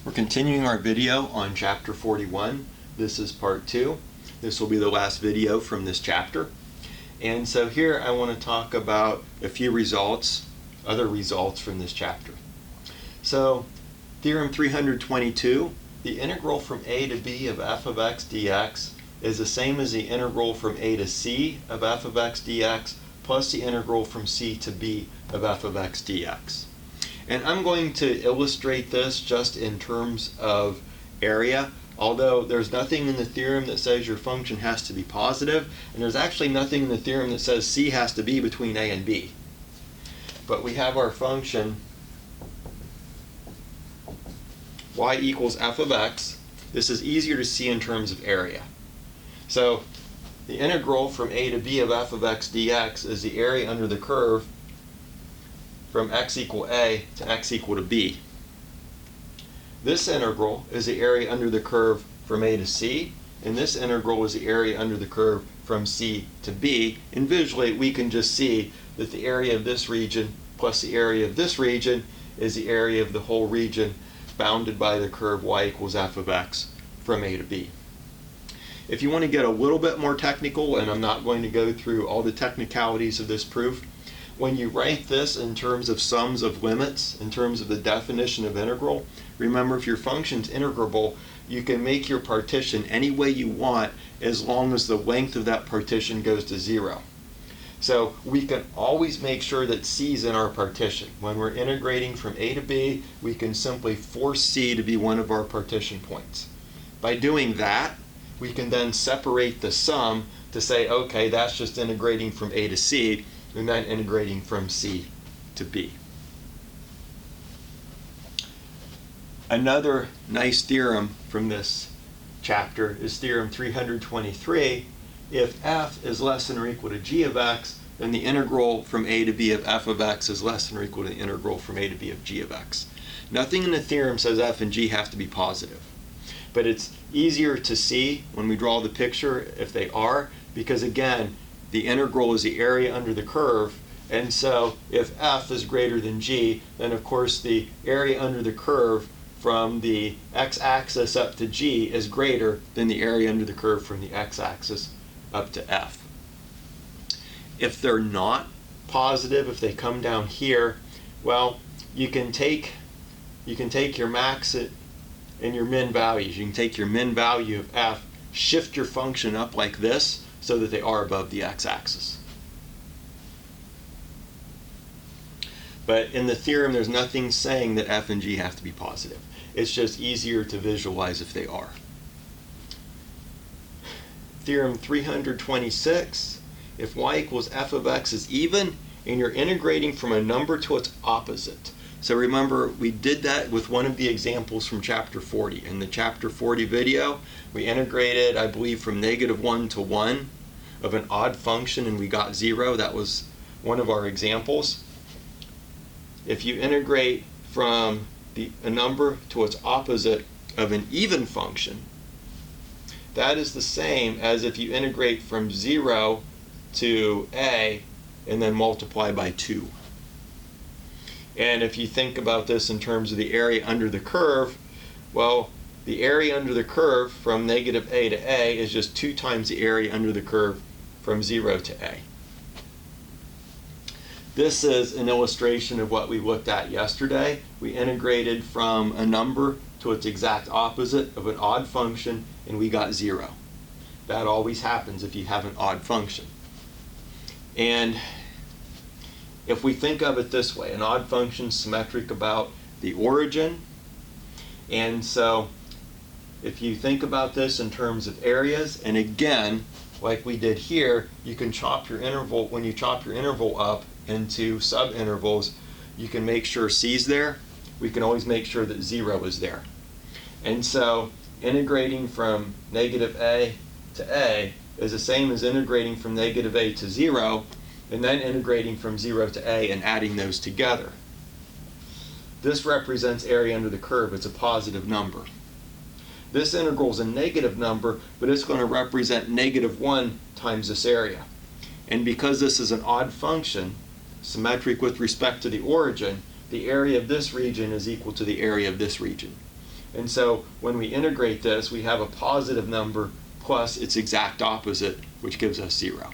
We're continuing our video on chapter 41. This is part 2. This will be the last video from this chapter. And so here I want to talk about a few other results from this chapter. So theorem 322, the integral from a to b of f of x dx is the same as the integral from a to c of f of x dx plus the integral from c to b of f of x dx. And I'm going to illustrate this just in terms of area, although there's nothing in the theorem that says your function has to be positive, and there's actually nothing in the theorem that says c has to be between a and b. But we have our function y equals f of x. This is easier to see in terms of area. So the integral from a to b of f of x dx is the area under the curve from x equal a to x equal to b. This integral is the area under the curve from a to c, and this integral is the area under the curve from c to b. And visually we can just see that the area of this region plus the area of this region is the area of the whole region bounded by the curve y equals f of x from a to b. If you want to get a little bit more technical, and I'm not going to go through all the technicalities of this proof, when you write this in terms of sums of limits, in terms of the definition of integral, remember if your function's integrable, you can make your partition any way you want as long as the length of that partition goes to 0. So we can always make sure that c is in our partition. When we're integrating from a to b, we can simply force c to be one of our partition points. By doing that, we can then separate the sum to say, okay, that's just integrating from a to c, and then integrating from c to b. Another nice theorem from this chapter is theorem 323. If f is less than or equal to g of x, then the integral from a to b of f of x is less than or equal to the integral from a to b of g of x. Nothing in the theorem says f and g have to be positive. But it's easier to see when we draw the picture if they are, because again, the integral is the area under the curve, and so if f is greater than g, then of course the area under the curve from the x-axis up to g is greater than the area under the curve from the x-axis up to f. If they're not positive, if they come down here, well, you can take your max and your min values. You can take your min value of f, shift your function up like this, so that they are above the x-axis. But in the theorem, there's nothing saying that f and g have to be positive. It's just easier to visualize if they are. Theorem 326, if y equals f of x is even, and you're integrating from a number to its opposite. So remember, we did that with one of the examples from chapter 40. In the chapter 40 video, we integrated, I believe, from -1 to 1 of an odd function, and we got 0. That was one of our examples. If you integrate from a number to its opposite of an even function, that is the same as if you integrate from 0 to a and then multiply by 2. And if you think about this in terms of the area under the curve, well, the area under the curve from -a to a is just 2 times the area under the curve from 0 to a. This is an illustration of what we looked at yesterday. We integrated from a number to its exact opposite of an odd function, and we got 0. That always happens if you have an odd function. And if we think of it this way, an odd function is symmetric about the origin. And so if you think about this in terms of areas, and again, like we did here, you can chop your interval, when you chop your interval up into subintervals, you can make sure c's there. We can always make sure that 0 is there. And so integrating from -a to a is the same as integrating from -a to 0, and then integrating from 0 to a and adding those together. This represents area under the curve. It's a positive number. This integral is a negative number, but it's going to represent -1 times this area. And because this is an odd function, symmetric with respect to the origin, the area of this region is equal to the area of this region. And so when we integrate this, we have a positive number plus its exact opposite, which gives us 0.